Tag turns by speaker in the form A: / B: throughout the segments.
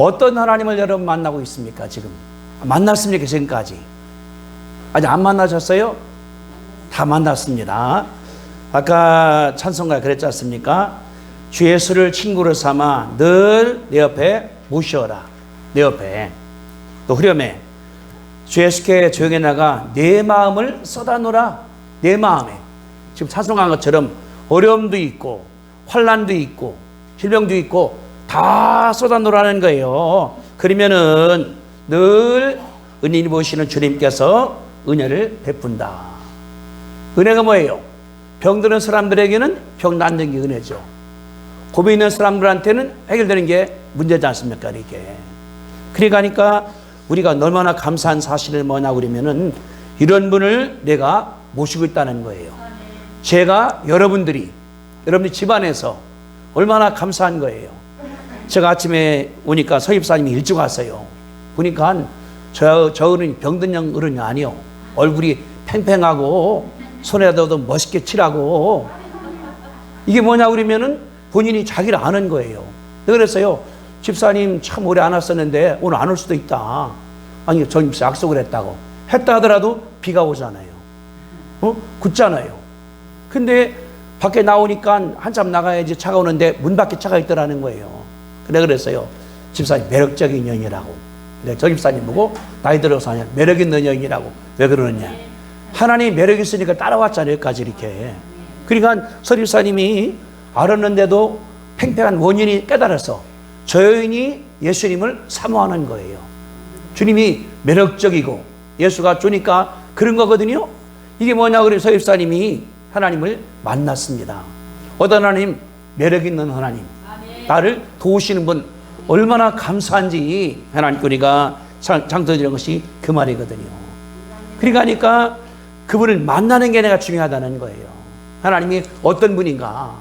A: 어떤 하나님을 여러분 만나고 있습니까? 지금 만났습니까? 지금까지 아직 안 만나셨어요? 다 만났습니다. 아까 찬송가 그랬지 않습니까? 주 예수를 친구로 삼아 늘 내 옆에 모셔라. 내 옆에 또 후렴에 주 예수께 조용히 나가 내 마음을 쏟아놓으라. 내 마음에 지금 찬송한 것처럼 어려움도 있고 환난도 있고 질병도 있고 다 쏟아놓으라는 거예요. 그러면은 늘 은인이 보시는 주님께서 은혜를 베푼다. 은혜가 뭐예요? 병드는 사람들에게는 병 낫는 게 은혜죠. 고민 있는 사람들한테는 해결되는 게 문제지 않습니까? 이렇게. 그러니까 우리가 얼마나 감사한 사실을 뭐냐 그러면은 이런 분을 내가 모시고 있다는 거예요. 제가 여러분들이 집안에서 얼마나 감사한 거예요. 제가 아침에 오니까 서집사님이 일찍 왔어요. 보니까 저 어른이 병든 어른이 아니요. 얼굴이 팽팽하고 손에다도 멋있게 칠하고 이게 뭐냐 그러면은 본인이 자기를 아는 거예요. 그랬어요. 집사님 참 오래 안 왔었는데 오늘 안 올 수도 있다. 아니 저 약속을 했다 하더라도 비가 오잖아요. 굳잖아요. 근데 밖에 나오니까 한참 나가야지 차가 오는데 문 밖에 차가 있더라는 거예요. 그랬어요. 집사님 매력적인 여인이라고. 저 집사님 보고 나이 들어서 하냐 매력 있는 여인이라고. 왜 그러느냐. 하나님 매력 있으니까 따라왔잖아요. 여기까지 이렇게. 그러니까 서 집사님이 알았는데도 팽팽한 원인이 깨달아서 저 여인이 예수님을 사모하는 거예요. 주님이 매력적이고 예수가 주니까 그런 거거든요. 이게 뭐냐 그래서 서 집사님이 하나님을 만났습니다. 어떤 하나님? 매력 있는 하나님. 나를 도우시는 분 얼마나 감사한지 하나님 우리가 장터드리는 것이 그 말이거든요. 그러니까 그분을 만나는 게 내가 중요하다는 거예요. 하나님이 어떤 분인가.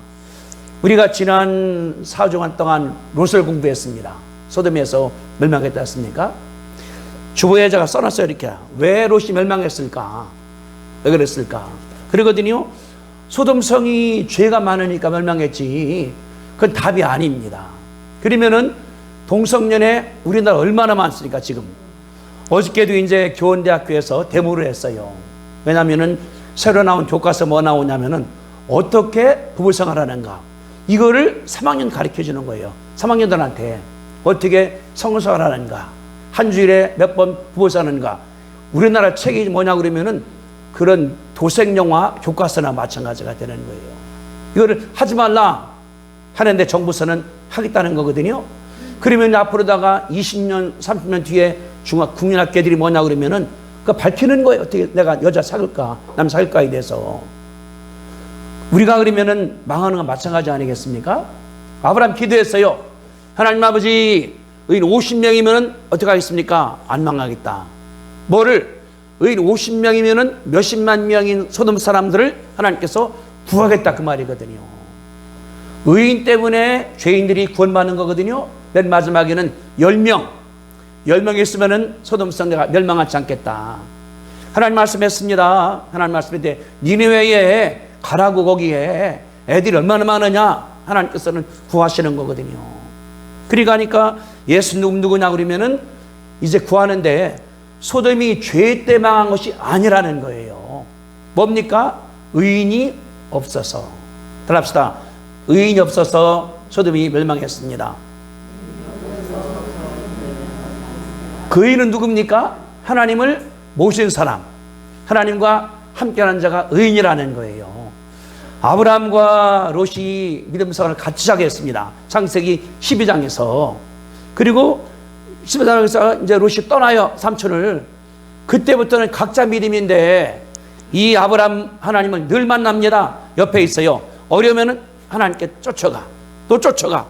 A: 우리가 지난 4주간 동안 롯을 공부했습니다. 소돔에서 멸망했다 했습니까? 주보에다가 써놨어요. 이렇게. 왜 롯이 멸망했을까? 왜 그랬을까? 그러거든요. 소돔성이 죄가 많으니까 멸망했지 그건 답이 아닙니다. 그러면은 동성연애 우리나라 얼마나 많습니까 지금. 어저께도 이제 교원대학교에서 데모를 했어요. 왜냐면은 새로 나온 교과서 뭐 나오냐면은 어떻게 부부생활하는가 이거를 3학년 가르쳐 주는 거예요. 3학년들한테 어떻게 성생활하는가 한 주일에 몇 번 부부생활하는가. 우리나라 책이 뭐냐 그러면은 그런 도색영화 교과서나 마찬가지가 되는 거예요. 이거를 하지 말라 하는데 정부서는 하겠다는 거거든요. 그러면 앞으로다가 20년, 30년 뒤에 국민학교들이 뭐냐 그러면은 그 밝히는 거예요. 어떻게 내가 여자 사귈까, 남 사귈까에 대해서. 우리가 그러면은 망하는 건 마찬가지 아니겠습니까? 아브라함 기도했어요. 하나님 아버지, 의인 50명이면은 어떻게 하겠습니까? 안 망하겠다. 뭐를? 의인 50명이면은 몇십만 명인 소돔 사람들을 하나님께서 구하겠다 그 말이거든요. 의인 때문에 죄인들이 구원받는 거거든요. 맨 마지막에는 10명 있으면은 소돔 성내가 멸망하지 않겠다. 하나님 말씀했습니다. 하나님 말씀했는데 니느웨에 가라고 거기에 애들이 얼마나 많으냐 하나님께서는 구하시는 거거든요. 그러니까 예수 누구냐 그러면은 이제 구하는데 소돔이 죄 때 망한 것이 아니라는 거예요. 뭡니까? 의인이 없어서. 들합시다. 의인이 없어서 소돔이 멸망했습니다. 그 의인은 누굽니까? 하나님을 모신 사람, 하나님과 함께하는 자가 의인이라는 거예요. 아브라함과 롯이 믿음 생활을 같이 시작했습니다. 창세기 12장에서. 그리고 12장에서 이제 롯이 떠나요, 삼촌을. 그때부터는 각자 믿음인데 이 아브라함 하나님을 늘 만납니다. 옆에 있어요. 어려우면은 하나님께 쫓아가. 또 쫓아가.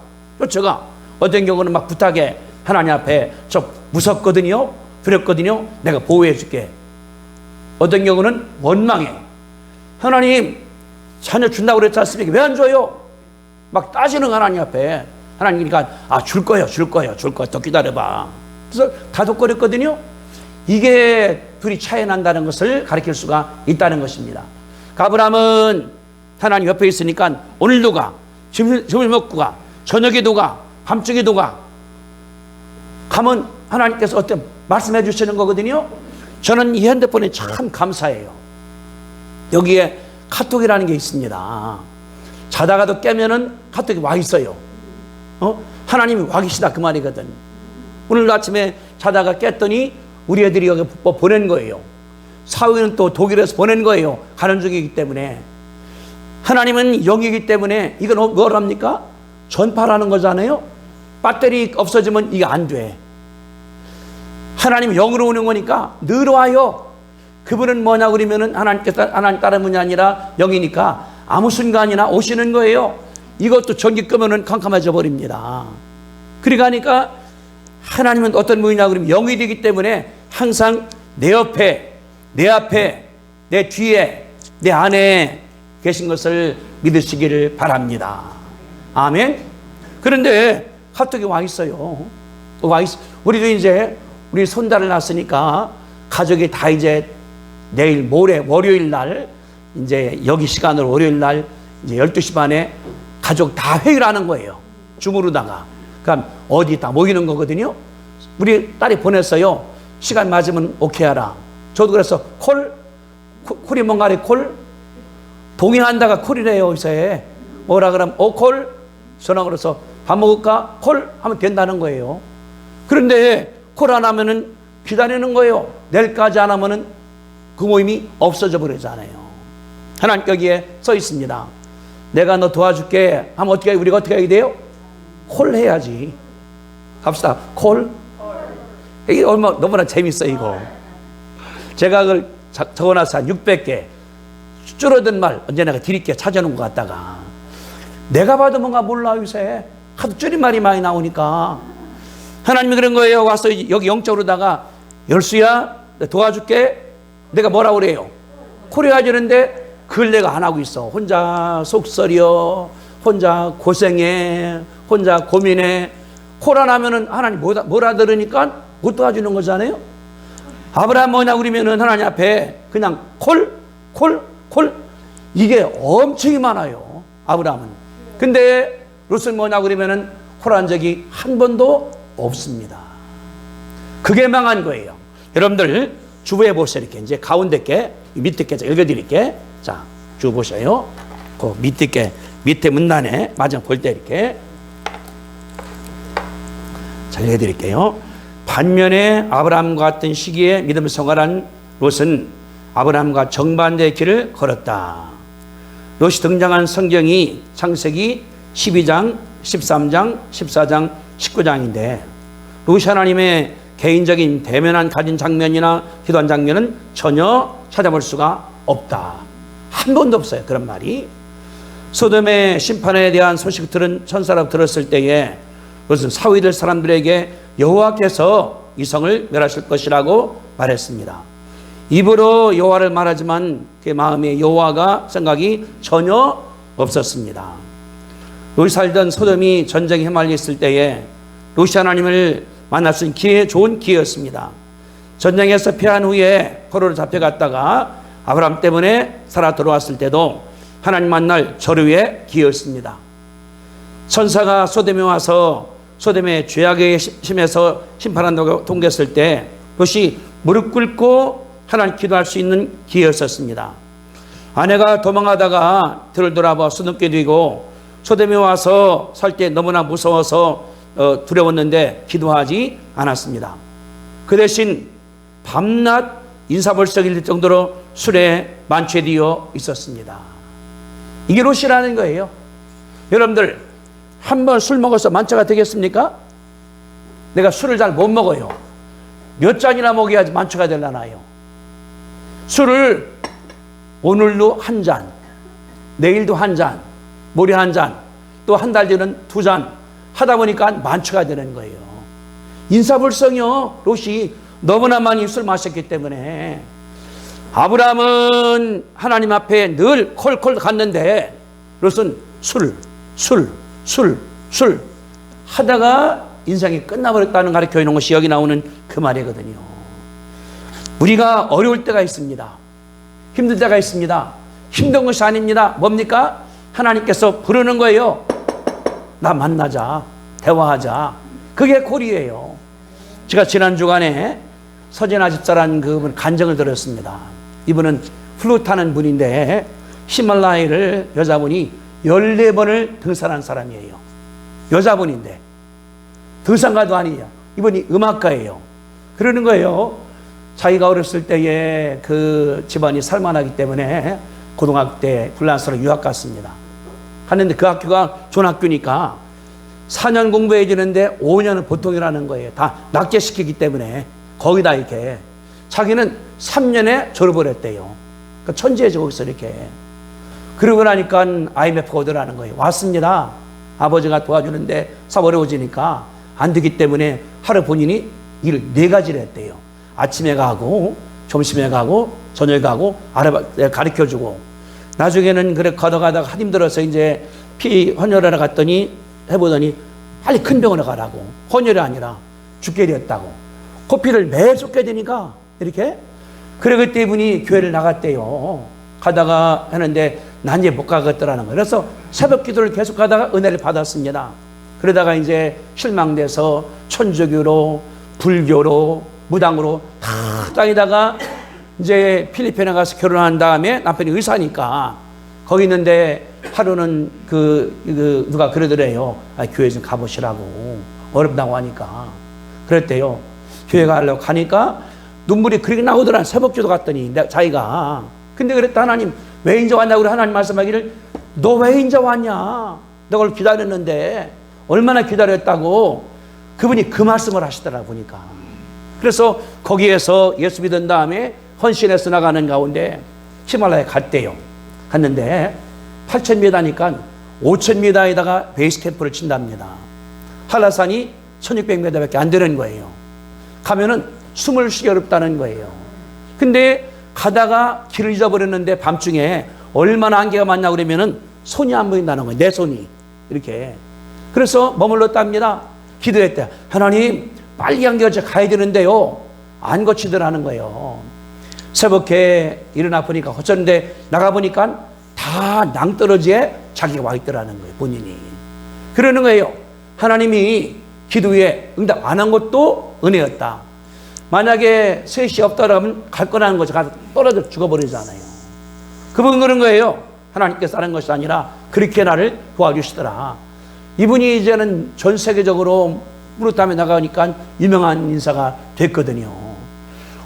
A: 어떤 경우는 막 부탁해. 하나님 앞에 저 무섭거든요. 두렵거든요. 내가 보호해 줄게. 어떤 경우는 원망해. 하나님 자녀 준다고 그랬지 않습니까? 왜 안 줘요? 막 따지는 하나님 앞에. 하나님이니까 줄 거예요. 더 기다려봐. 그래서 다독거렸거든요. 이게 둘이 차이 난다는 것을 가르칠 수가 있다는 것입니다. 아브라함은 하나님 옆에 있으니까 오늘도 가, 점심 먹고 가, 저녁에도 가, 밤중에도 가. 하면 하나님께서 어떤 말씀해 주시는 거거든요. 저는 이 핸드폰에 참 감사해요. 여기에 카톡이라는 게 있습니다. 자다가도 깨면은 카톡이 와 있어요. 하나님이 와 계시다 그 말이거든. 오늘 아침에 자다가 깼더니 우리 애들이 여기 보낸 거예요. 사위는 또 독일에서 보낸 거예요. 가는 중이기 때문에. 하나님은 영이기 때문에 이건 뭘 합니까? 전파라는 거잖아요. 배터리 없어지면 이게 안 돼. 하나님 영으로 오는 거니까 늘 와요. 그분은 뭐냐 그러면은 하나님 다른 분이 아니라 영이니까 아무 순간이나 오시는 거예요. 이것도 전기 끄면은 캄캄해져 버립니다. 그러니까 하나님은 어떤 분이냐 그러면 영이 되기 때문에 항상 내 옆에, 내 앞에, 내 뒤에, 내 안에 계신 것을 믿으시기를 바랍니다. 아멘. 그런데 카톡이 와 있어요. 우리도 이제 우리 손자를 낳았으니까 가족이 다 이제 내일 모레 월요일 날 이제 여기 시간으로 월요일 날 이제 12시 반에 가족 다 회의를 하는 거예요. 줌으로다가. 그럼 어디 다 모이는 거거든요. 우리 딸이 보냈어요. 시간 맞으면 오케이 하라. 저도 그래서 콜이 뭔가래 콜? 동의한다가 콜이래요. 요새 뭐라 그러면 콜? 전화 걸어서 밥 먹을까? 콜? 하면 된다는 거예요. 그런데 콜 안 하면은 기다리는 거예요. 내일까지 안 하면은 그 모임이 없어져 버리잖아요. 하나님 여기에 써 있습니다. 내가 너 도와줄게 하면 우리가 어떻게 해야 돼요? 콜 해야지. 갑시다. 콜. 이게 너무나 재밌어요 이거. 제가 그걸 적어놔서 한 600개 줄어든 말 언제 내가 드릴게 찾아놓은 것 같다가 내가 봐도 뭔가 몰라 요새 하도 줄임말이 많이 나오니까 하나님이 그런 거예요. 와서 여기 영적으로다가 열수야 도와줄게. 내가 뭐라고 그래요? 콜해야지 하는데 그걸 내가 안 하고 있어. 혼자 속설이여, 혼자 고생해, 혼자 고민해. 콜 안 하면은 하나님 뭐라 들으니까 못 도와주는 거잖아요. 아브라함 뭐냐 그러면은 하나님 앞에 그냥 콜 이게 엄청 많아요. 아브라함은. 근데 롯은 뭐냐 그러면은 콜한 적이 한 번도 없습니다. 그게 망한 거예요. 여러분들 주부에 보세요. 이렇게 이제 가운데 게 밑에 게 읽어드릴게. 자, 주 보셔요. 그 밑에 문단에 마지막 볼 때 이렇게 잘 읽어드릴게요. 반면에 아브라함과 같은 시기에 믿음을 성활한 롯은 아브라함과 정반대의 길을 걸었다. 롯이 등장한 성경이 창세기 12장, 13장, 14장, 19장인데 롯이 하나님의 개인적인 대면한 가진 장면이나 기도한 장면은 전혀 찾아볼 수가 없다. 한 번도 없어요. 그런 말이. 소돔의 심판에 대한 소식을 들은 천사라고 들었을 때에 그것은 사위될 사람들에게 여호와께서 이 성을 멸하실 것이라고 말했습니다. 입으로 여호와를 말하지만 그 마음에 여호와가 생각이 전혀 없었습니다. 롯이 살던 소돔이 전쟁에 휘말렸을 때에 롯이 하나님을 만날 수 있는 좋은 기회였습니다. 전쟁에서 패한 후에 포로로 잡혀갔다가 아브라함 때문에 살아 돌아왔을 때도 하나님 만날 절호의 기회였습니다. 천사가 소돔에 와서 소돔의 죄악에 심해서 심판한다고 통계했을 때 롯이 무릎 꿇고 하나님 기도할 수 있는 기회였었습니다. 아내가 도망하다가 들을 돌아봐 수눕게 되고 소돔에 와서 살 때 너무나 무서워서 두려웠는데 기도하지 않았습니다. 그 대신 밤낮 인사불성일 정도로 술에 만취되어 있었습니다. 이게 롯이라는 거예요. 여러분들 한 번 술 먹어서 만취가 되겠습니까? 내가 술을 잘 못 먹어요. 몇 잔이나 먹어야지 만취가 되려나요? 술을 오늘도 한 잔, 내일도 한 잔, 모레 한 잔, 또 한 달 뒤는 두 잔 하다 보니까 만취가 되는 거예요. 인사불성이요. 롯이 너무나 많이 술 마셨기 때문에. 아브라함은 하나님 앞에 늘 콜콜 갔는데 롯은 술 하다가 인생이 끝나버렸다는 가르쳐 있는 것이 여기 나오는 그 말이거든요. 우리가 어려울 때가 있습니다. 힘들 때가 있습니다. 힘든 것이 아닙니다. 뭡니까? 하나님께서 부르는 거예요. 나 만나자. 대화하자. 그게 콜이에요. 제가 지난 주간에 서진아 집사라는 그분 간증을 들었습니다. 이분은 플루트 하는 분인데 히말라야를 여자분이 14번을 등산한 사람이에요. 여자분인데 등산가도 아니에요. 이분이 음악가예요. 그러는 거예요. 자기가 어렸을 때에 그 집안이 살만하기 때문에 고등학교 때 불란서로 유학 갔습니다. 갔는데 그 학교가 좋은 학교니까 4년 공부해 주는데 5년은 보통이라는 거예요. 다 낙제시키기 때문에 거기다 이렇게 자기는 3년에 졸업을 했대요. 그러니까 천재죠 거기서 이렇게. 그러고 나니까 IMF가 오더라는 거예요. 왔습니다. 아버지가 도와주는데 사 어려워지니까 안 되기 때문에 하루 본인이 일을 4가지를 했대요. 아침에 가고 점심에 가고 저녁에 가고 가르쳐주고 나중에는 그래 걷어가다가 한 힘들어서 이제 피 헌혈하러 갔더니 해보더니 빨리 큰 병원에 가라고. 헌혈이 아니라 죽게 되었다고. 코피를 매일 쏟게 되니까 이렇게. 그래 그때 이분이 교회를 나갔대요. 가다가 하는데 난 이제 못 가겠더라는 거예요. 그래서 새벽 기도를 계속 가다가 은혜를 받았습니다. 그러다가 이제 실망돼서 천주교로 불교로 무당으로 다 다니다가 이제 필리핀에 가서 결혼한 다음에 남편이 의사니까 거기 있는데 하루는 누가 그러더래요. 교회 좀 가보시라고. 어렵다고 하니까. 그랬대요. 교회 가려고 가니까 눈물이 그렇게 나오더라. 새벽 기도 갔더니 자기가. 근데 그랬다. 하나님 왜 인제 왔냐고. 하나님 말씀하기를 너 왜 인제 왔냐. 내가 그걸 기다렸는데 얼마나 기다렸다고. 그분이 그 말씀을 하시더라 보니까. 그래서 거기에서 예수 믿은 다음에 헌신해서 나가는 가운데 히말라야에 갔대요. 갔는데 8,000m니까 5,000m에다가 베이스 캠프를 친답니다. 한라산이 1,600m밖에 안 되는 거예요. 가면은 숨을 쉬기 어렵다는 거예요. 근데 가다가 길을 잊어버렸는데 밤중에 얼마나 안개가 많냐 그러면은 손이 안 보인다는 거예요. 내 손이 이렇게. 그래서 머물렀답니다. 기도했대. 하나님 빨리 안개가 가야 되는데요. 안 거치더라는 거예요. 새벽에 일어나 보니까 어쩐데 나가보니까 다 낭떠러지에 자기가 와 있더라는 거예요. 본인이. 그러는 거예요. 하나님이 기도에 응답 안 한 것도 은혜였다. 만약에 셋이 없더라면 갈 거라는 거죠. 가서 떨어져 죽어버리잖아요. 그분 그런 거예요. 하나님께서 하는 것이 아니라 그렇게 나를 도와주시더라. 이분이 이제는 전 세계적으로 무릇함에 나가니까 유명한 인사가 됐거든요.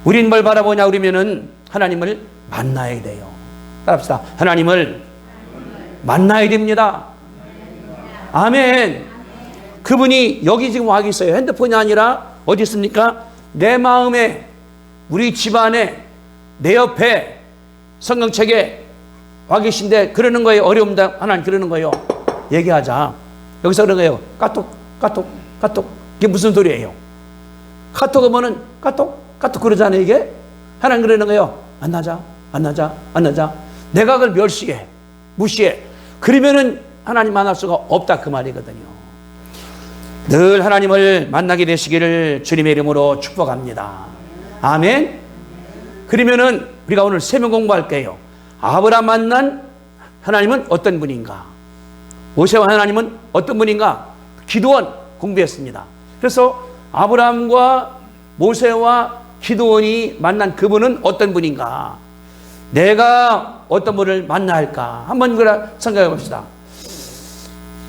A: 우린 뭘 바라보냐 그러면은 하나님을 만나야 돼요. 따라합시다. 하나님을 만나야 됩니다. 아멘. 그분이 여기 지금 와 계세요. 핸드폰이 아니라 어디 있습니까? 내 마음에, 우리 집안에, 내 옆에, 성경책에 와 계신데 그러는 거예요. 어려움다 하나님 그러는 거예요. 얘기하자. 여기서 그런 거예요. 까똑. 이게 무슨 소리예요? 카톡 오면은 까똑 그러잖아요. 이게 하나님 그러는 거예요. 만나자. 내가 그걸 멸시해, 무시해. 그러면은 하나님 만날 수가 없다 그 말이거든요. 늘 하나님을 만나게 되시기를 주님의 이름으로 축복합니다. 아멘. 그러면은 우리가 오늘 세명 공부할게요. 아브라함 만난 하나님은 어떤 분인가? 모세와 하나님은 어떤 분인가? 기드온 공부했습니다. 그래서 아브라함과 모세와 기드온이 만난 그분은 어떤 분인가? 내가 어떤 분을 만나야 할까? 한번 생각해 봅시다.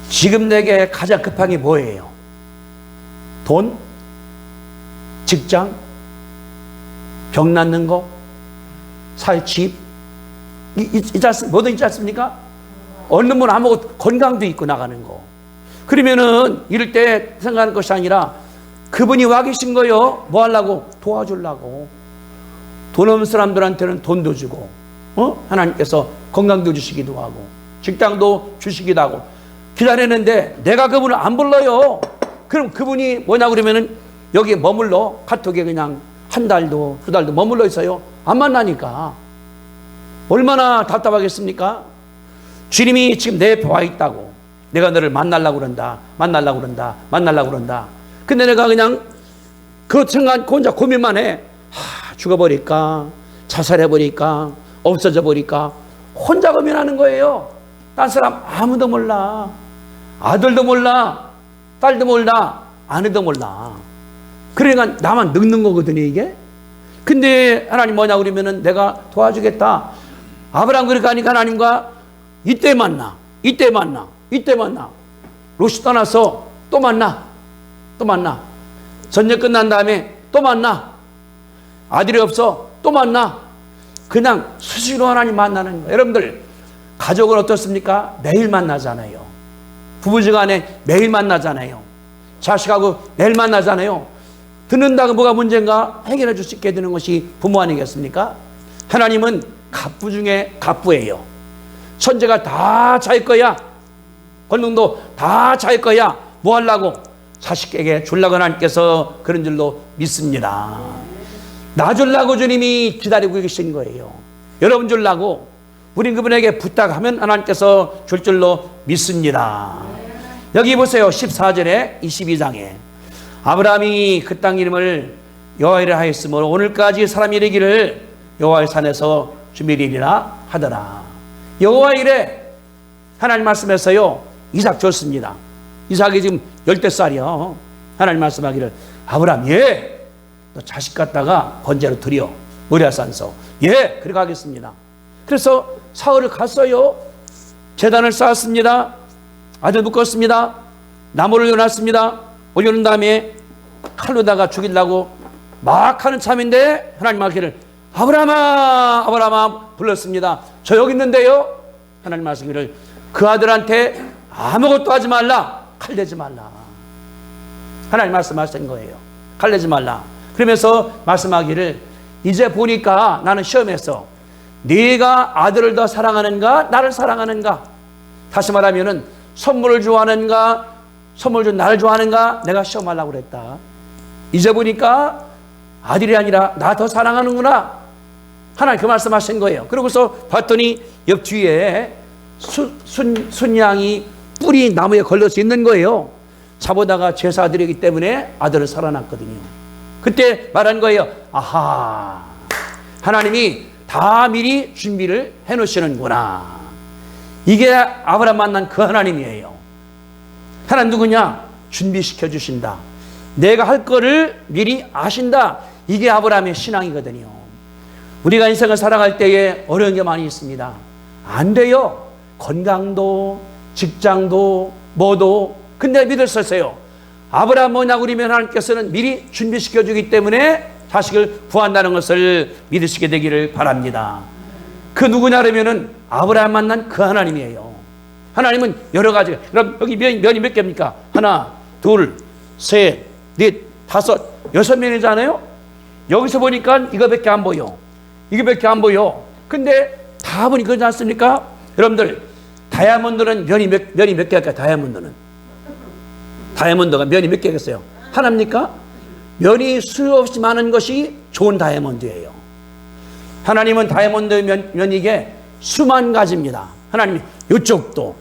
A: 지금 내게 가장 급한 게 뭐예요? 돈? 직장? 병 낫는 거? 살 집? 뭐든 있지 않습니까? 어느 분 아무것도 건강도 있고 나가는 거. 그러면은 이럴 때 생각하는 것이 아니라 그분이 와 계신 거요. 뭐 하려고? 도와주려고. 돈 없는 사람들한테는 돈도 주고, 하나님께서 건강도 주시기도 하고, 직장도 주시기도 하고, 기다리는데 내가 그분을 안 불러요. 그럼 그분이 뭐냐 그러면은 여기에 머물러. 카톡에 그냥 한 달도, 두 달도 머물러 있어요. 안 만나니까. 얼마나 답답하겠습니까? 주님이 지금 내 옆에 와 있다고. 내가 너를 만나려고 그런다. 근데 내가 그냥 그 생각 혼자 고민만 해. 죽어버릴까? 자살해버릴까? 없어져 버릴까? 혼자 고민하는 거예요. 딴 사람 아무도 몰라. 아들도 몰라. 딸도 몰라. 아내도 몰라. 그러니까 나만 늙는 거거든요, 이게. 근데 하나님 뭐냐 그러면은 내가 도와주겠다. 아브라함 그렇게 하니까 하나님과 이때 만나, 이때 만나, 이때 만나. 롯이 떠나서 또 만나, 또 만나. 전쟁 끝난 다음에 또 만나. 아들이 없어, 또 만나. 그냥 수시로 하나님 만나는 거예요. 여러분들, 가족은 어떻습니까? 매일 만나잖아요. 부부지간에 매일 만나잖아요. 자식하고 매일 만나잖아요. 듣는다고 뭐가 문제인가 해결해 줄 수 있게 되는 것이 부모 아니겠습니까? 하나님은 갑부 중에 갑부예요. 천재가 다 자기 거야. 권능도 다 자기 거야. 뭐 하려고? 자식에게 주려고 하나님께서 그런 줄로 믿습니다. 나 주려고 주님이 기다리고 계신 거예요. 여러분 주려고 우린 그분에게 부탁하면 하나님께서 줄 줄로 믿습니다. 여기 보세요. 14절에 22장에 아브라함이 그 땅 이름을 여호와이라 하였으므로 오늘까지 사람이 이르기를 여호와의 산에서 주미리라 하더라. 여호와 이래. 하나님 말씀에서요 이삭 줬습니다. 이삭이 지금 10대살이요. 하나님 말씀하기를 아브라함 너 자식 갖다가 번제로 드려 모리아산서 그렇게 하겠습니다. 그래서 사흘을 갔어요. 제단을 쌓았습니다. 아들 묶었습니다. 나무를 올려놨습니다. 올려놓은 다음에 칼로다가 죽이려고 막 하는 참인데 하나님 하기를 아브라함아 아브라함아 불렀습니다. 저 여기 있는데요. 하나님 말씀하기를 그 아들한테 아무것도 하지 말라. 칼내지 말라. 하나님 말씀하신 거예요. 칼내지 말라. 그러면서 말씀하기를 이제 보니까 나는 시험에서 네가 아들을 더 사랑하는가 나를 사랑하는가. 다시 말하면은 선물을 좋아하는가 선물 준 나를 좋아하는가 내가 시험하려고 그랬다. 이제 보니까 아들이 아니라 나 더 사랑하는구나. 하나님 그 말씀하신 거예요. 그러고서 봤더니 옆 뒤에 순양이 뿔이 나무에 걸려서 있는 거예요. 잡아다가 제사 드리기 때문에 아들을 살아났거든요. 그때 말한 거예요. 아하, 하나님이 다 미리 준비를 해놓으시는구나. 이게 아브라함 만난 그 하나님이에요. 하나님 누구냐? 준비시켜 주신다. 내가 할 거를 미리 아신다. 이게 아브라함의 신앙이거든요. 우리가 인생을 살아갈 때에 어려운 게 많이 있습니다. 안 돼요. 건강도 직장도 뭐도. 근데 믿을 수 있어요. 아브라함 뭐냐고 그러면 하나님께서는 미리 준비시켜 주기 때문에 자식을 구한다는 것을 믿으시게 되기를 바랍니다. 그 누구냐 그러면은 아브라함 만난 그 하나님이에요. 하나님은 여러 가지. 그럼 여기 면이 몇 개입니까? 하나, 둘, 셋, 넷, 다섯, 6면이잖아요. 여기서 보니까 이거밖에 안 보여. 이거밖에 안 보여. 근데 다 보니 그러지 않습니까? 여러분들 다이아몬드는 면이 몇 개일까요? 다이아몬드가 면이 몇 개겠어요? 하나입니까? 면이 수없이 많은 것이 좋은 다이아몬드예요. 하나님은 다이아몬드 면이게 수만 가지입니다. 하나님이 요쪽도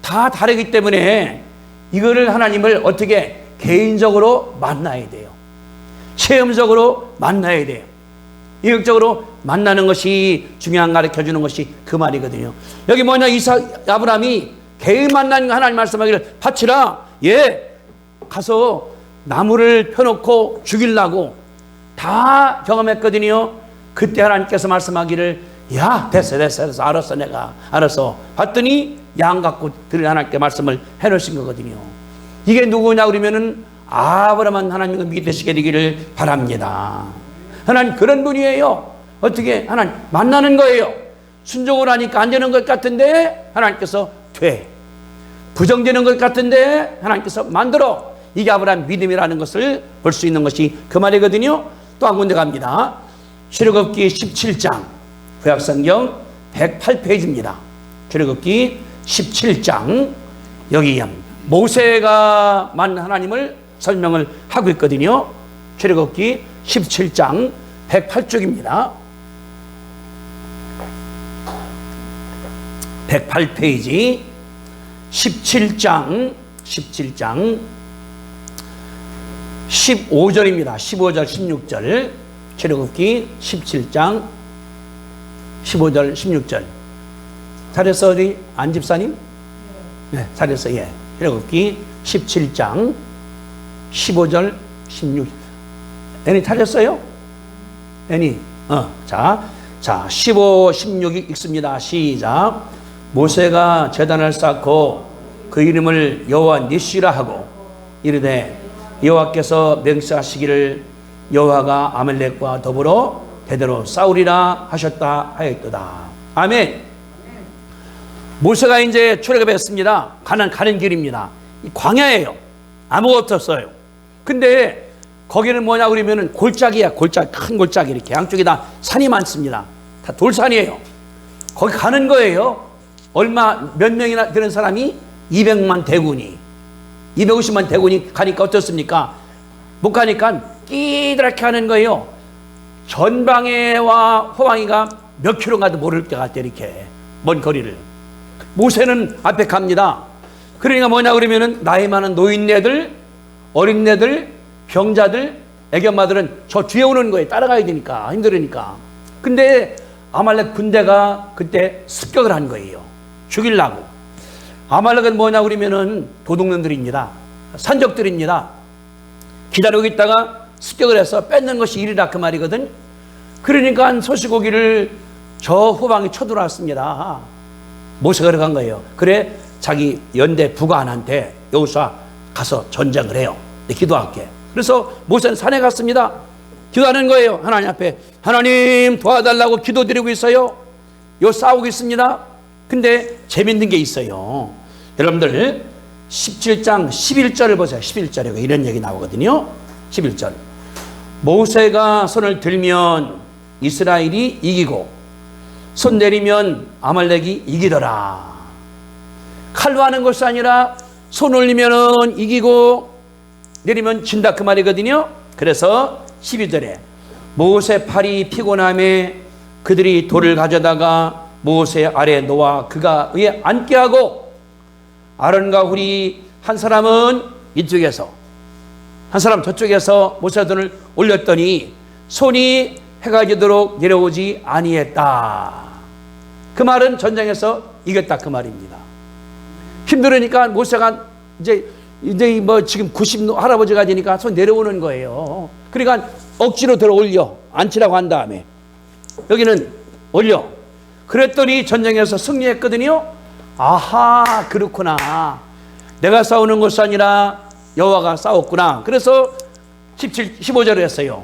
A: 다 다르기 때문에 이거를 하나님을 어떻게 개인적으로 만나야 돼요. 체험적으로 만나야 돼요. 인격적으로 만나는 것이 중요한 가르쳐 주는 것이 그 말이거든요. 여기 뭐냐, 아브라함이 개인 만난 하나님 말씀하기를 바치라. 가서 나무를 펴놓고 죽이려고 다 경험했거든요. 그때 하나님께서 말씀하기를 됐어 알았어 봤더니 양 갖고 들을 하나님께 말씀을 해놓으신 거거든요. 이게 누구냐 그러면은 아브라함 하나님과 믿으시게 되기를 바랍니다. 하나님 그런 분이에요. 어떻게 하나님 만나는 거예요. 순종을 하니까 안 되는 것 같은데 하나님께서 돼. 부정되는 것 같은데 하나님께서 만들어. 이게 아브라함 믿음이라는 것을 볼 수 있는 것이 그 말이거든요. 또 한 군데 갑니다. 출애굽기 17장 구약성경 108페이지입니다. 출애굽기 17장 여기 모세가 만난 하나님을 설명을 하고 있거든요. 출애굽기 17장 108쪽입니다. 108페이지 17장 15절입니다. 15절 16절 출애굽기 17장 15절 16절 잘했어 우리 안집사님? 네 잘했어. 출애굽기 17장 15절, 16. 애니 찾았어요? 애니. 자, 15, 16이 읽습니다. 시작. 모세가 제단을 쌓고 그 이름을 여호와 니시라 하고 이르되 여호와께서 맹세하시기를 여호와가 아말렉과 더불어 대대로 싸우리라 하셨다 하였도다. 아멘. 모세가 이제 출애굽했습니다. 가는 길입니다. 광야예요. 아무것도 없어요. 근데 거기는 뭐냐 그러면은 골짜기야. 골짜기, 큰 골짜기 이렇게 양쪽에 다 산이 많습니다. 다 돌산이에요. 거기 가는 거예요. 몇 명이나 되는 사람이 200만 대군이 250만 대군이 가니까 어떻습니까? 못 가니까 끼드랗게 하는 거예요. 전방에와 호방이가 몇 킬로 가도 모를 때 갈 때 이렇게 먼 거리를. 모세는 앞에 갑니다. 그러니까 뭐냐 그러면은 나이 많은 노인네들, 어린애들, 병자들, 애견마들은 저 뒤에 오는 거예요. 따라가야 되니까, 힘들으니까. 근데 아말렉 군대가 그때 습격을 한 거예요. 죽이려고. 아말렉은 뭐냐 그러면은 도둑놈들입니다. 산적들입니다. 기다리고 있다가 습격을 해서 뺏는 것이 일이라 그 말이거든. 그러니까 소시고기를 저 후방에 쳐들어왔습니다. 모세가 간 거예요. 그래 자기 연대 부관한테 여호수아 가서 전쟁을 해요. 기도할게. 그래서 모세는 산에 갔습니다. 기도하는 거예요. 하나님 앞에. 하나님 도와달라고 기도드리고 있어요. 요 싸우고 있습니다. 근데 재밌는 게 있어요. 여러분들 17장 11절을 보세요. 11절에 이런 얘기 나오거든요. 11절. 모세가 손을 들면 이스라엘이 이기고 손 내리면 아말렉이 이기더라. 칼로 하는 것이 아니라 손 올리면 이기고 내리면 진다 그 말이거든요. 그래서 12절에 모세 팔이 피곤함에 그들이 돌을 가져다가 모세 아래 놓아 그가 위에 앉게 하고 아론과 훌이 한 사람은 이쪽에서 한 사람 저쪽에서 모세 손을 올렸더니 손이 해가 지도록 내려오지 아니했다. 그 말은 전쟁에서 이겼다 그 말입니다. 힘들으니까 모세가 이제 뭐 지금 90 할아버지가 되니까 손 내려오는 거예요. 그러니까 억지로 들어 올려 앉히라고 한 다음에 여기는 올려. 그랬더니 전쟁에서 승리했거든요. 아하, 그렇구나. 내가 싸우는 것이 아니라 여호와가 싸웠구나. 그래서 15절에 했어요.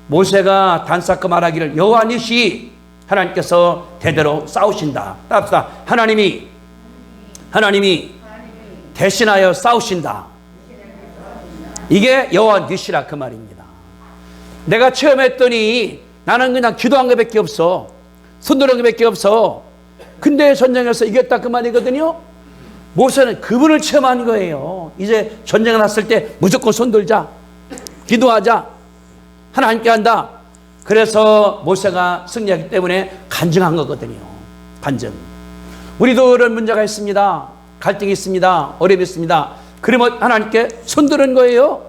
A: 모세가 단사코 말하기를 여호와 니시 하나님께서 대대로 싸우신다. 따라합시다. 하나님이 대신하여 싸우신다. 이게 여호와 니시라 그 말입니다. 내가 체험했더니 나는 그냥 기도한 것밖에 없어. 손들은 것밖에 없어. 근데 전쟁에서 이겼다 그 말이거든요. 모세는 그분을 체험한 거예요. 이제 전쟁 났을 때 무조건 손들자. 기도하자. 하나님께 한다. 그래서 모세가 승리하기 때문에 간증한 거거든요. 간증. 우리도 그런 문제가 있습니다. 갈등이 있습니다. 어려움이 있습니다. 그러면 하나님께 손드는 거예요.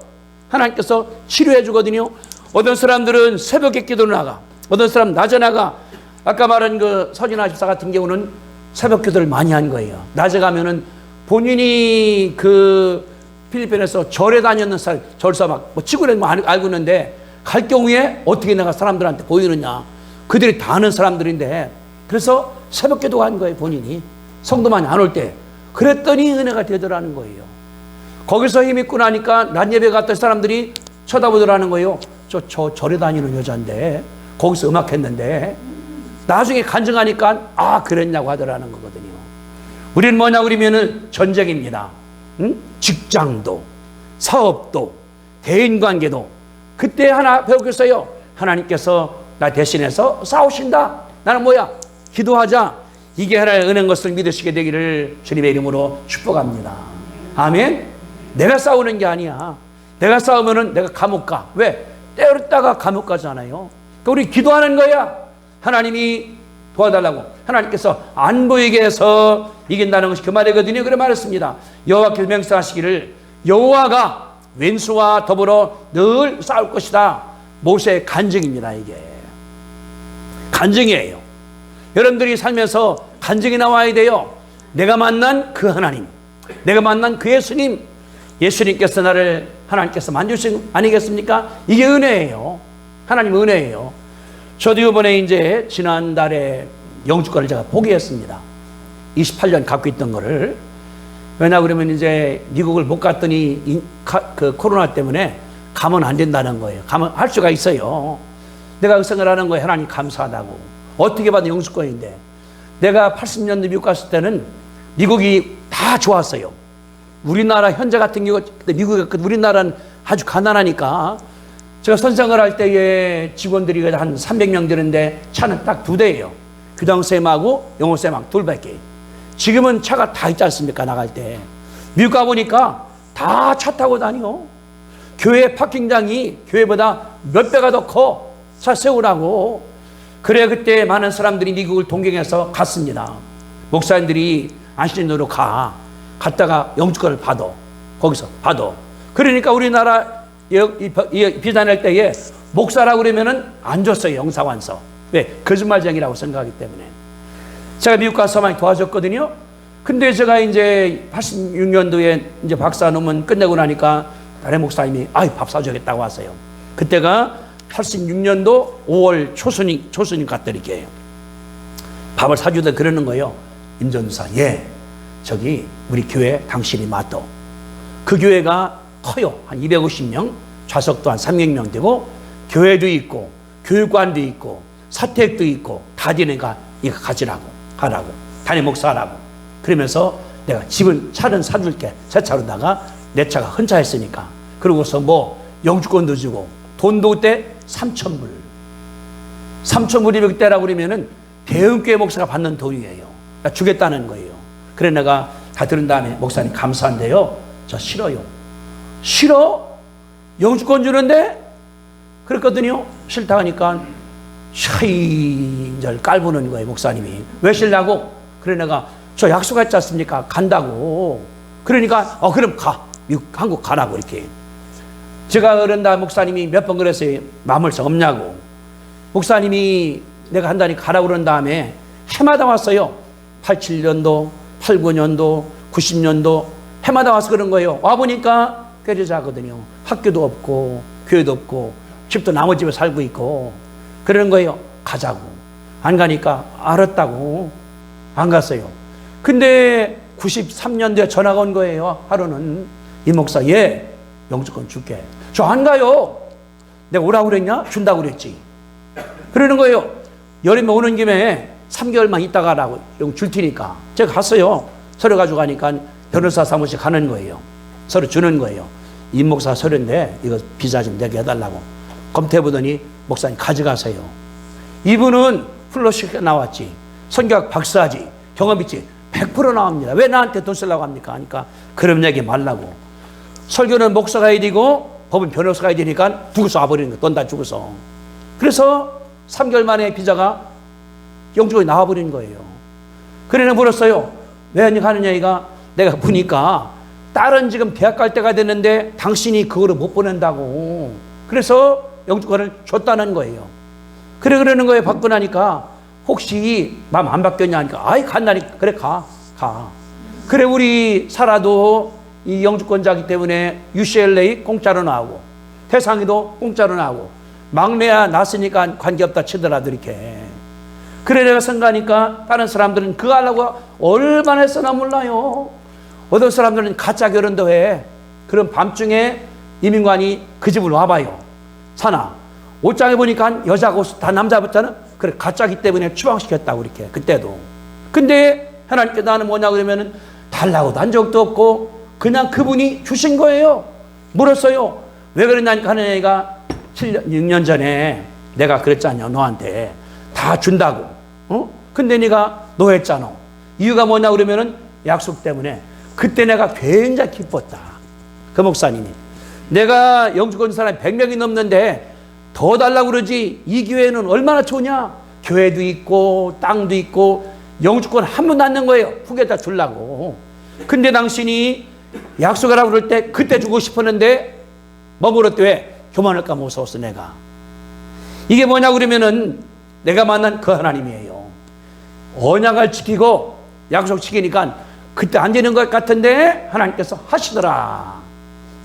A: 하나님께서 치료해 주거든요. 어떤 사람들은 새벽에 기도를 나가. 어떤 사람 낮에 나가. 아까 말한 그 서진아 집사 같은 경우는 새벽 기도를 많이 한 거예요. 낮에 가면은 본인이 그 필리핀에서 절에 다녔는 살, 절사 막 뭐 치고는 뭐 알고 있는데 갈 경우에 어떻게 내가 사람들한테 보이느냐. 그들이 다 아는 사람들인데 그래서 새벽 기도 한 거예요. 본인이. 성도만이 안 올 때. 그랬더니 은혜가 되더라는 거예요. 거기서 힘 있고 나니까 낮 예배 갔던 사람들이 쳐다보더라는 거예요. 저 절에 다니는 여자인데 거기서 음악했는데 나중에 간증하니까 아 그랬냐고 하더라는 거거든요. 우리는 뭐냐 그러면은 전쟁입니다. 응? 직장도 사업도 대인관계도 그때 하나 배우겠어요. 하나님께서 나 대신해서 싸우신다. 나는 뭐야? 기도하자. 이게 하나의 은혜인 것을 믿으시게 되기를 주님의 이름으로 축복합니다. 아멘. 내가 싸우는 게 아니야. 내가 싸우면은 내가 감옥 가. 왜? 때렸다가 감옥 가잖아요. 그러니까 우리 기도하는 거야. 하나님이 도와달라고. 하나님께서 안 보이게 해서 이긴다는 것이 그 말이거든요. 그래 말했습니다. 여호와께서 맹세하시기를 여호와가 왼수와 더불어 늘 싸울 것이다. 모세의 간증입니다. 이게 간증이에요. 여러분들이 살면서 간증이 나와야 돼요. 내가 만난 그 하나님, 내가 만난 그 예수님, 예수님께서 나를 하나님께서 만드신 거 아니겠습니까? 이게 은혜예요. 하나님 은혜예요. 저도 이번에 이제 지난달에 영주권을 제가 포기했습니다. 28년 갖고 있던 거를. 왜냐 그러면 이제 미국을 못 갔더니 그 코로나 때문에 가면 안 된다는 거예요. 가면 할 수가 있어요. 내가 그 생각을 하는 거예요. 하나님 감사하다고. 어떻게 봐도 영주권인데. 내가 80년대 미국 갔을 때는 미국이 다 좋았어요. 우리나라 현재 같은 경우 미국이 우리나라는 아주 가난하니까 제가 선생을 할 때에 직원들이 한 300명 되는데 차는 딱 2대예요. 교장쌤하고 영어쌤하고 둘밖에. 지금은 차가 다 있지 않습니까? 나갈 때. 미국 가보니까 다 차 타고 다녀. 교회 파킹장이 교회보다 몇 배가 더 커. 차 세우라고. 그래 그때 많은 사람들이 미국을 동경해서 갔습니다. 목사님들이 안식년으로 갔다가 영주권을 받아. 거기서 받아. 그러니까 우리나라 비자 낼 때에 목사라고 그러면은 안 줬어요. 영사관서. 왜? 거짓말쟁이라고 생각하기 때문에. 제가 미국 가서 많이 도와줬거든요. 근데 제가 이제 86년도에 이제 박사 논문 끝내고 나니까 다른 목사님이 밥 사주겠다고 하세요. 그때가 86년도 5월 초순인 갔더니까 밥을 사주다 그러는 거예요. 임전사, 저기 우리 교회 당신이 맡아. 그 교회가 커요. 한 250명, 좌석도 한 300명 되고 교회도 있고 교육관도 있고 사택도 있고 다 되니까 이거 가라고 담임 목사라고. 그러면서 내가 차는 사줄게. 새 차로다가 내 차가 헌차했으니까. 그러고서 영주권도 주고 돈도 그때 3,000불. 3,000불이 그때라고 그러면은 대형교회 목사가 받는 돈이에요. 그러니까 주겠다는 거예요. 그래 내가 다 들은 다음에 목사님 감사한데요. 저 싫어요. 싫어? 영주권 주는데? 그랬거든요. 싫다 하니까 샤이절 깔보는 거예요. 목사님이. 왜 싫냐고? 그래 내가 저 약속했지 않습니까? 간다고. 그러니까 그럼 가. 미국 한국 가라고 이렇게. 제가 그런다 목사님이 몇 번 그랬어요. 마음을서 없냐고. 목사님이 내가 한다니 가라고 그런 다음에 해마다 왔어요. 87년도, 89년도, 90년도 해마다 와서 그런 거예요. 와보니까 꾀리자거든요. 학교도 없고 교회도 없고 집도 나무 집에 살고 있고 그러는 거예요. 가자고. 안 가니까 알았다고. 안 갔어요. 근데 93년도에 전화가 온 거예요. 하루는 이 목사 영주권 줄게. 저 안 가요. 내가 오라고 그랬냐? 준다고 그랬지. 그러는 거예요. 여름에 오는 김에 3개월만 있다 가라고 줄 테니까. 제가 갔어요. 서류 가지고 가니까 변호사 사무실 가는 거예요. 서류 주는 거예요. 이 목사 서류인데 이거 비자 좀 내게 해달라고. 검토해보더니 목사님 가져가세요. 이분은 플로시가 나왔지. 선교학 박사지. 경험 있지. 100% 나옵니다. 왜 나한테 돈 쓰려고 합니까? 하니까 그런 얘기 말라고. 설교는 목사가 해야 되고 법은 변호사가 해야 되니까 죽어서 와버리는 거야. 돈 다 죽어서. 그래서 3개월 만에 비자가 영주권이 나와버리는 거예요. 그래는 물었어요. 왜 하느냐 이가 내가 보니까 딸은 지금 대학 갈 때가 됐는데 당신이 그거를 못 보낸다고. 그래서 영주권을 줬다는 거예요. 그러는 거예요. 받고 나니까 혹시 마음 안 바뀌었냐 하니까 간다니까. 그래 가. 그래 우리 살아도 이 영주권자기 때문에 UCLA 공짜로 나오고 태상이도 공짜로 나오고 막내야 났으니까 관계없다 치더라도 이렇게. 그래 내가 생각하니까 다른 사람들은 그거 하려고 얼마나 했으나 몰라요. 어떤 사람들은 가짜 결혼도 해. 그럼 밤중에 이민관이 그 집을 와봐요. 사나 옷장에 보니까 여자고 다 남자였잖아. 그래 가짜기 때문에 추방시켰다고 이렇게 그때도. 근데 하나님께 나는 뭐냐 그러면은 달라고도 한 적도 없고 그냥 그분이 주신 거예요. 물었어요. 왜 그러냐니까 하느냐가 6년 전에 내가 그랬잖아. 너한테 다 준다고. 근데 네가 노했잖아. 이유가 뭐냐 그러면은 약속 때문에. 그때 내가 굉장히 기뻤다. 그 목사님이. 내가 영주권 사람이 100명이 넘는데 더 달라고 그러지. 이 교회는 얼마나 좋냐. 교회도 있고 땅도 있고 영주권 한 번도 안 낸 거예요. 후계자 주려고. 근데 당신이 약속하라고 그럴 때 그때 주고 싶었는데 머물었대. 왜? 교만할까 무서웠어 내가. 이게 뭐냐 그러면은 내가 만난 그 하나님이에요. 언약을 지키고 약속 지키니까 그때 안 되는 것 같은데 하나님께서 하시더라.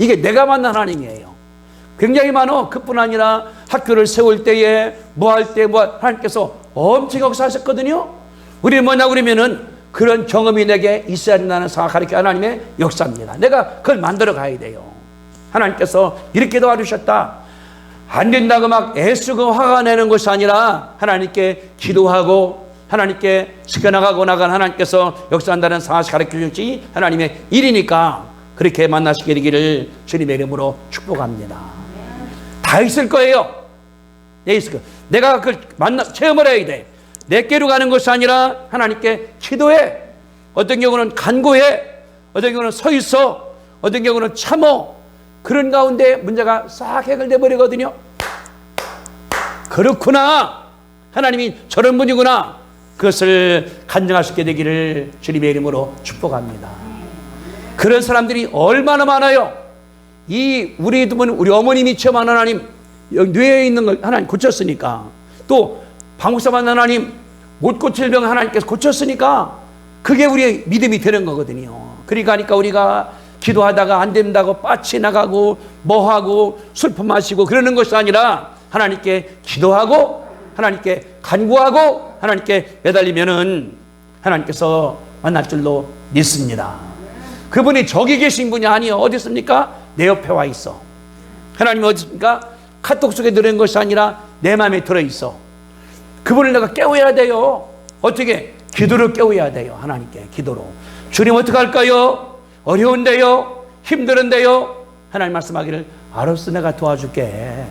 A: 이게 내가 만난 하나님이에요. 굉장히 많어. 그뿐 아니라 학교를 세울 때에 뭐 할 때 하나님께서 엄청 역사하셨거든요. 우리는 뭐냐 그러면은 그런 경험이 내게 있어야 된다는 생각 가르쳐 하나님의 역사입니다. 내가 그걸 만들어 가야 돼요. 하나님께서 이렇게 도와주셨다. 안 된다고 막 애쓰고 화가 내는 것이 아니라 하나님께 기도하고 하나님께 지켜나가고 나간 하나님께서 역사한다는 사실 가르쳐 주시 하나님의 일이니까 그렇게 만나시게 되기를 주님의 이름으로 축복합니다. 다 있을 거예요. 네, 있을 거예요. 내가 그걸 체험을 해야 돼. 내게로 가는 것이 아니라 하나님께 기도해. 어떤 경우는 간구해. 어떤 경우는 서 있어. 어떤 경우는 참어. 그런 가운데 문제가 싹 해결돼 버리거든요. 그렇구나. 하나님이 저런 분이구나. 그것을 간증할 수 있게 되기를 주님의 이름으로 축복합니다. 그런 사람들이 얼마나 많아요. 우리 어머님이 체험한 하나님, 뇌에 있는 걸 하나님 고쳤으니까, 또 방국사만 하나님 못 고칠 병 하나님께서 고쳤으니까 그게 우리의 믿음이 되는 거거든요. 그러니까 우리가 기도하다가 안 된다고 빠치나가고 뭐하고 술품 마시고 그러는 것이 아니라 하나님께 기도하고 하나님께 간구하고 하나님께 매달리면은 하나님께서 만날 줄로 믿습니다. 그분이 저기 계신 분이 아니요. 어디 있습니까? 내 옆에 와 있어. 하나님이 어디 있습니까? 카톡 속에 들어있는 것이 아니라 내 마음에 들어있어. 그분을 내가 깨워야 돼요. 어떻게? 기도로 깨워야 돼요. 하나님께 기도로. 주님 어떻게 할까요? 어려운데요? 힘드는데요? 하나님 말씀하기를 알았어, 내가 도와줄게.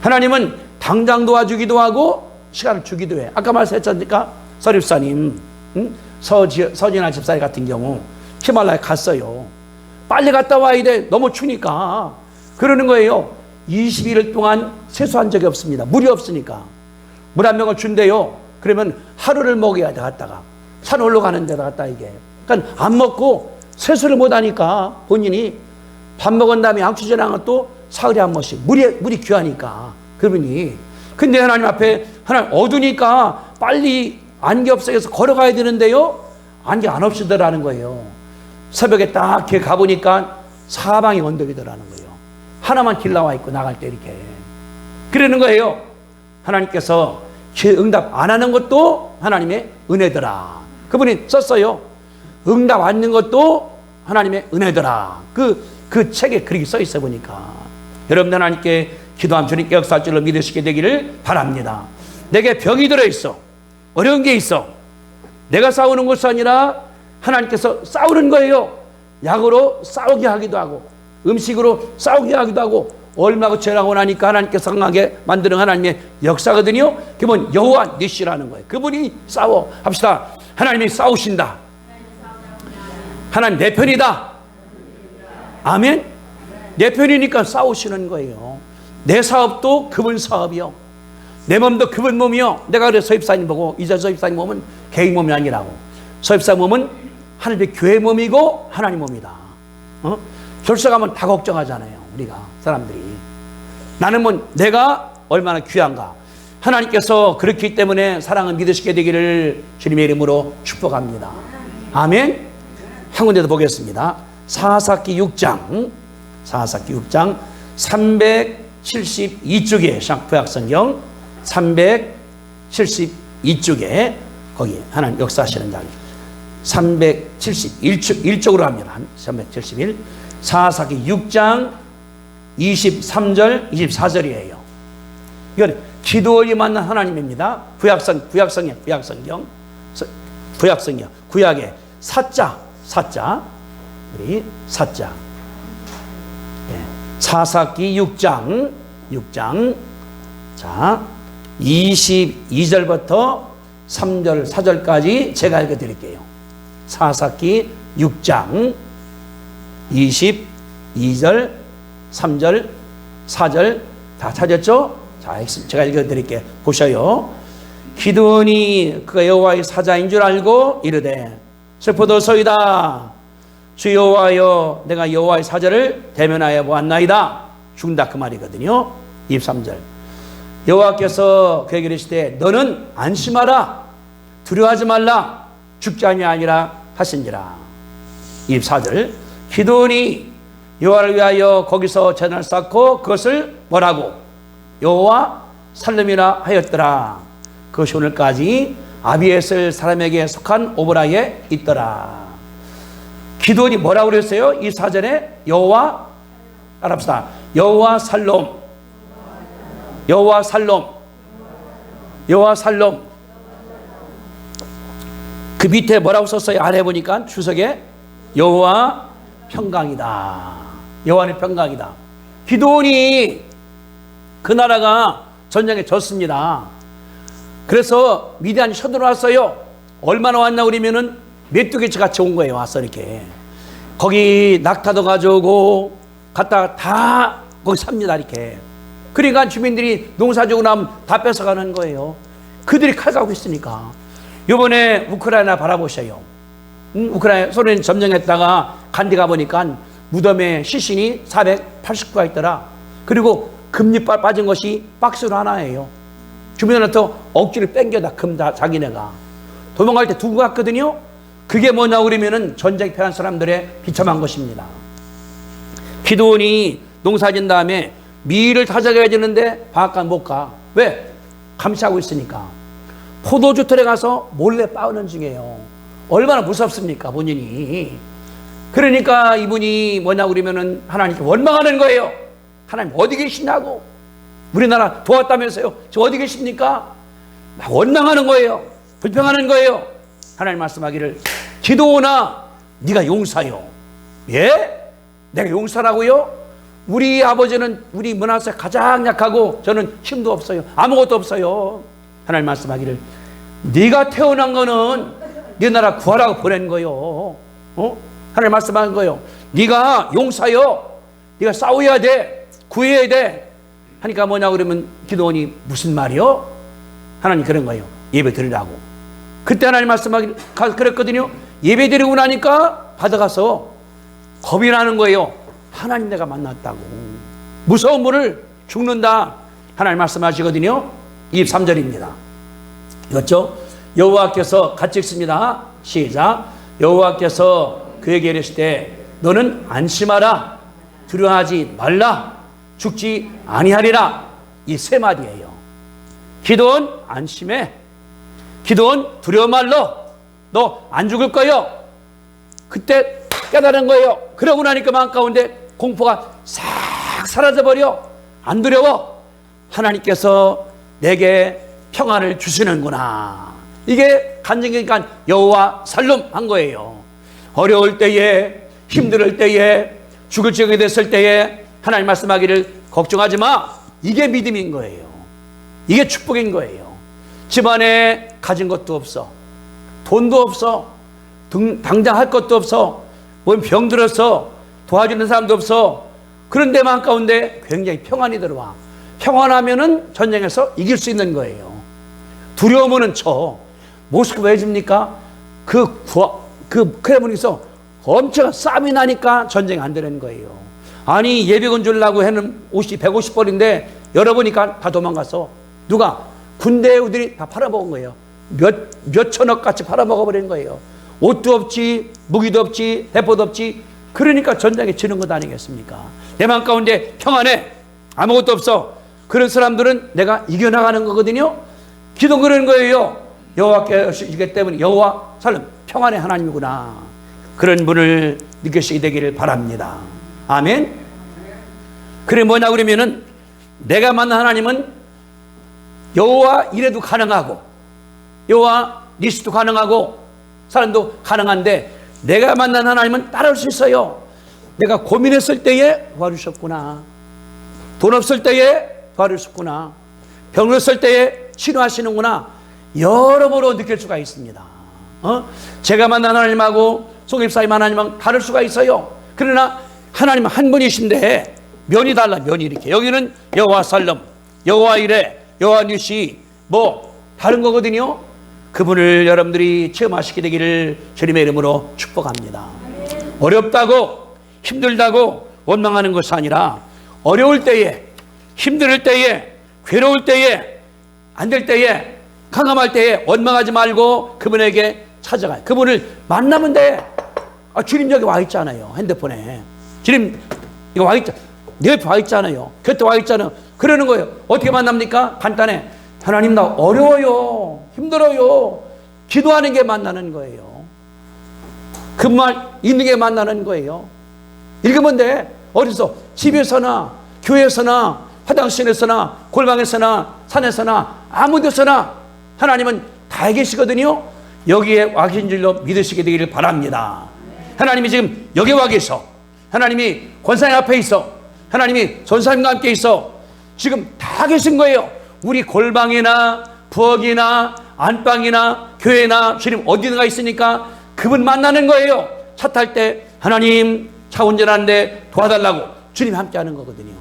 A: 하나님은 당장 도와주기도 하고 시간을 주기도 해. 아까 말씀했잖습니까? 서립사님, 서진아 집사님 같은 경우 히말라야 갔어요. 빨리 갔다 와야 돼. 너무 추니까. 그러는 거예요. 21일 동안 세수한 적이 없습니다. 물이 없으니까. 물 한 병을 준대요. 그러면 하루를 먹여야 돼. 갔다가 산 올라가는 데다 갔다 이게. 그러니까 안 먹고 세수를 못 하니까 본인이 밥 먹은 다음에 양치 지나는 것도 사흘에 한 번씩. 물이 귀하니까. 그분이. 근데 하나님 앞에 하나님 어두니까 빨리 안개 없애서 걸어가야 되는데요. 안개 안 없으더라는 거예요. 새벽에 딱 이렇게 가보니까 사방이 언덕이더라는 거예요. 하나만 길 나와 있고 나갈 때 이렇게. 그러는 거예요. 하나님께서 응답 안 하는 것도 하나님의 은혜더라. 그분이 썼어요. 응답 안 하는 것도 하나님의 은혜더라. 그 책에 그렇게 써 있어 보니까. 여러분들 하나님께 기도하면 주님께 역사할 줄로 믿으시게 되기를 바랍니다. 내게 병이 들어있어. 어려운 게 있어. 내가 싸우는 것이 아니라 하나님께서 싸우는 거예요. 약으로 싸우게 하기도 하고 음식으로 싸우게 하기도 하고 얼마고 죄라고 나니까 하나님께서 강하게 만드는 하나님의 역사거든요. 그분 여호와 니시라는 거예요. 그분이 싸워. 합시다. 하나님이 싸우신다. 하나님 내 편이다. 아멘. 내 편이니까 싸우시는 거예요. 내 사업도 그분 사업이요. 내 몸도 그분 몸이요. 내가 그래서 서입사님 보고 이제 서입사님 몸은 개인 몸이 아니라고. 서입사 몸은 하나님의 교회 몸이고 하나님 몸이다. 결석하면 다 걱정하잖아요. 우리가 사람들이. 나는 뭐 내가 얼마나 귀한가. 하나님께서 그렇기 때문에 사랑을 믿으시게 되기를 주님의 이름으로 축복합니다. 아멘. 한 군데 더 보겠습니다. 사사기 6장 372쪽에 구약성경 372쪽에 거기 하나님 역사하시는 장 371쪽으로 합니다. 371 사사기 6장 23절 24절이에요. 이건 기도원이 만난 하나님입니다. 구약성경 구약의 사자 우리 사자. 사사기 6장 자 22절부터 3절 4절까지 제가 읽어드릴게요. 사사기 6장 22절 3절 4절 다 찾았죠? 자, 제가 읽어드릴게요. 보셔요. 기드온이 그가 여호와의 사자인 줄 알고 이르되 슬프도소이다. 주 여호와여, 내가 여호와의 사자를 대면하여 보았나이다. 죽는다 그 말이거든요. 23절 여호와께서 그에게 이르시되 너는 안심하라. 두려워하지 말라. 죽지 아니하니라 하신지라. 24절 기드온이 여호와를 위하여 거기서 제단을 쌓고 그것을 뭐라고? 여호와 살름이라 하였더라. 그것이 오늘까지 아비에셀 사람에게 속한 오브라에 있더라. 기도원이 뭐라고 그랬어요? 이 사전에 여호와, 따라합시다. 여호와 살롬, 여호와 살롬, 여호와 살롬. 그 밑에 뭐라고 썼어요? 아래 보니까 주석에 여호와 평강이다. 여호와는 평강이다. 기도원이 그 나라가 전쟁에 졌습니다. 그래서 미디안이 쳐들어왔어요. 얼마나 왔나 그러면은 메뚜기치 같이 온 거예요. 와서 이렇게 거기 낙타도 가져오고 갔다가 다 거기 삽니다. 이렇게. 그러니까 주민들이 농사지고 나면 다 뺏어가는 거예요. 그들이 칼 가고 있으니까. 이번에 우크라이나 바라보셔요. 우크라이나 소련이 점령했다가 간디 가보니까 무덤에 시신이 489가 있더라. 그리고 금리빨 빠진 것이 박스로 하나예요. 주민한테 억지를 뺑겨다 금다 자기네가 도망갈 때 두고 갔거든요. 그게 뭐냐 그러면은 전쟁 패한 사람들의 비참한 것입니다. 기도원이 농사진 다음에 밀을 다져가야 되는데 바깥 못 가. 왜? 감시하고 있으니까. 포도주 털에 가서 몰래 빠우는 중이에요. 얼마나 무섭습니까 본인이. 그러니까 이분이 뭐냐 그러면은 하나님께 원망하는 거예요. 하나님 어디 계시냐고. 우리나라 도왔다면서요. 저 어디 계십니까? 막 원망하는 거예요. 불평하는 거예요. 하나님 말씀하기를 기도오나 네가 용사요. 예? 내가 용사라고요? 우리 아버지는 우리 문화에서 가장 약하고 저는 힘도 없어요. 아무것도 없어요. 하나님 말씀하기를 네가 태어난 거는 네 나라 구하라고 보낸 거요. 하나님 말씀하는 거예요. 네가 용사요. 네가 싸워야 돼. 구해야 돼. 하니까 뭐냐 그러면 기도원이 무슨 말이요? 하나님 그런 거예요. 예배 드리라고. 그때 하나님 말씀하기를 그랬거든요. 예배 드리고 나니까 받아가서 겁이 나는 거예요. 하나님 내가 만났다고. 무서운 분을 죽는다. 하나님 말씀하시거든요. 23절입니다. 이것죠? 여호와께서 같이 읽습니다. 시작. 여호와께서 그에게 이르시되 너는 안심하라. 두려워하지 말라. 죽지 아니하리라. 이 세 마디예요. 기도원 안심해. 기도원 두려워 말라. 너 안 죽을 거요. 그때 깨달은 거예요. 그러고 나니까 마음 가운데 공포가 싹 사라져버려. 안 두려워. 하나님께서 내게 평안을 주시는구나. 이게 간증이니까 여호와 살롬 한 거예요. 어려울 때에, 힘들 때에, 죽을 지경이 됐을 때에 하나님 말씀하기를 걱정하지 마. 이게 믿음인 거예요. 이게 축복인 거예요. 집안에 가진 것도 없어. 돈도 없어. 당장 할 것도 없어. 뭔 병들어서 도와주는 사람도 없어. 그런데 마음 가운데 굉장히 평안이 들어와. 평안하면은 전쟁에서 이길 수 있는 거예요. 두려우면은 모스크바 왜 줍니까? 그 크레문에서 엄청 싸움이 나니까 전쟁이 안 되는 거예요. 아니 예비군 주려고 해는 옷이 150벌인데 열어보니까 다 도망갔어. 누가? 군대 애들이 다 팔아먹은 거예요. 몇 천억 같이 팔아먹어버린 거예요. 옷도 없지, 무기도 없지, 대포도 없지. 그러니까 전쟁에 지는 것 아니겠습니까? 내 마음 가운데 평안해. 아무것도 없어. 그런 사람들은 내가 이겨나가는 거거든요. 기도 그러는 거예요. 여호와께시기 때문에 여호와 살림 평안의 하나님이구나. 그런 분을 느끼시게 되기를 바랍니다. 아멘. 그래 뭐냐 그러면은 내가 만난 하나님은 여호와 이래도 가능하고 여호와 니스도 가능하고 사람도 가능한데 내가 만난 하나님은 따라올 수 있어요. 내가 고민했을 때에 도와주셨구나. 돈 없을 때에 도와주셨구나. 병들었을 때에 치료하시는구나. 여러모로 느낄 수가 있습니다. 제가 만난 하나님하고 송입사님 하나님하고 다를 수가 있어요. 그러나 하나님은 한 분이신데 면이 달라. 면이 이렇게 여기는 여호와 살롬, 여호와 이레, 여호와 니시 뭐 다른 거거든요. 그분을 여러분들이 체험하시게 되기를 주님의 이름으로 축복합니다. 어렵다고 힘들다고 원망하는 것이 아니라 어려울 때에 힘들 때에 괴로울 때에 안 될 때에 강함할 때에 원망하지 말고 그분에게 찾아가요. 그분을 만나면 돼. 주님 여기 와 있잖아요. 핸드폰에. 주님 이거 와 있잖아. 내 옆에 와 있잖아요. 곁에 와 있잖아요. 그러는 거예요. 어떻게 만납니까? 간단해. 하나님 나 어려워요. 힘들어요. 기도하는 게 만나는 거예요. 그 말 있는 게 만나는 거예요. 읽으면 돼. 어디서? 집에서나 교회에서나 화장실에서나 골방에서나 산에서나 아무 데서나 하나님은 다 계시거든요. 여기에 와 계신 줄로 믿으시게 되기를 바랍니다. 하나님이 지금 여기 와 계셔. 하나님이 권사님 앞에 있어. 하나님이 전사님과 함께 있어. 지금 다 계신 거예요. 우리 골방이나 부엌이나 안방이나 교회나 주님 어디든가 있으니까 그분 만나는 거예요. 차 탈 때 하나님 차 운전하는데 도와달라고 주님이 함께 하는 거거든요.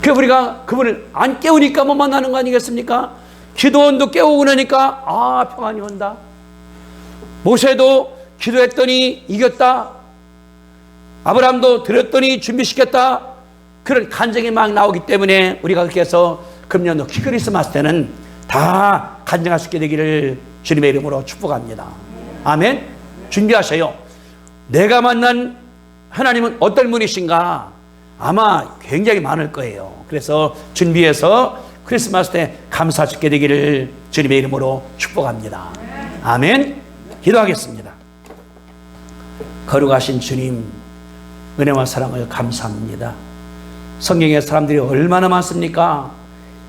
A: 그 우리가 그분을 안 깨우니까 못 만나는 거 아니겠습니까? 기도원도 깨우고 나니까 아 평안이 온다. 모세도 기도했더니 이겼다. 아브라함도 드렸더니 준비시켰다. 그런 간증이 막 나오기 때문에 우리가 그렇게 해서 금년도 크리스마스 때는 다 간증할 수 있게 되기를 주님의 이름으로 축복합니다. 아멘. 준비하세요. 내가 만난 하나님은 어떤 분이신가? 아마 굉장히 많을 거예요. 그래서 준비해서 크리스마스 때 감사할 수 있게 되기를 주님의 이름으로 축복합니다. 아멘. 기도하겠습니다. 거룩하신 주님, 은혜와 사랑을 감사합니다. 성경에 사람들이 얼마나 많습니까?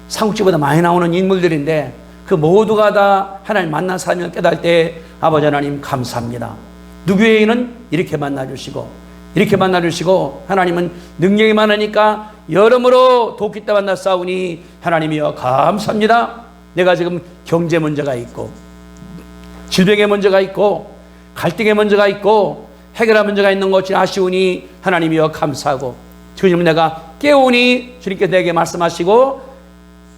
A: 삼국지보다 많이 나오는 인물들인데 그 모두가 다 하나님 만난 사람을 깨달을 때 아버지 하나님 감사합니다. 누구에게는 이렇게 만나주시고 이렇게 만나주시고 하나님은 능력이 많으니까 여러모로 돕기 때 만났사오니 하나님이여 감사합니다. 내가 지금 경제 문제가 있고 질병의 문제가 있고 갈등의 문제가 있고 해결할 문제가 있는 것이 아쉬우니 하나님이여 감사하고 주님 내가 깨우니 주님께 내게 말씀하시고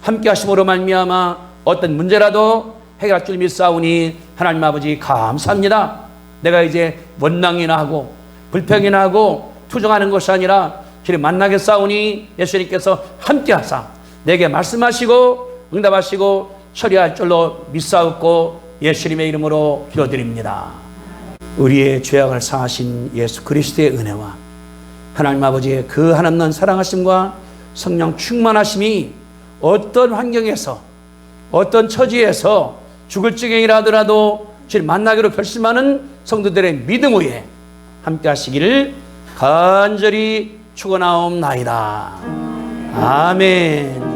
A: 함께 하심으로 말미암아 어떤 문제라도 해결할 줄 믿사오니 하나님 아버지 감사합니다. 내가 이제 원망이나 하고 불평이나 하고 투정하는 것이 아니라 주님 만나겠사오니 예수님께서 함께 하사 내게 말씀하시고 응답하시고 처리할 줄로 믿사옵고 예수님의 이름으로 기도드립니다. 우리의 죄악을 사하신 예수 그리스도의 은혜와 하나님 아버지의 그 한없는 사랑하심과 성령 충만하심이 어떤 환경에서 어떤 처지에서 죽을 지경이라 하더라도 주님 만나기로 결심하는 성도들의 믿음 위에 함께 하시기를 간절히 축원하옵나이다. 아멘.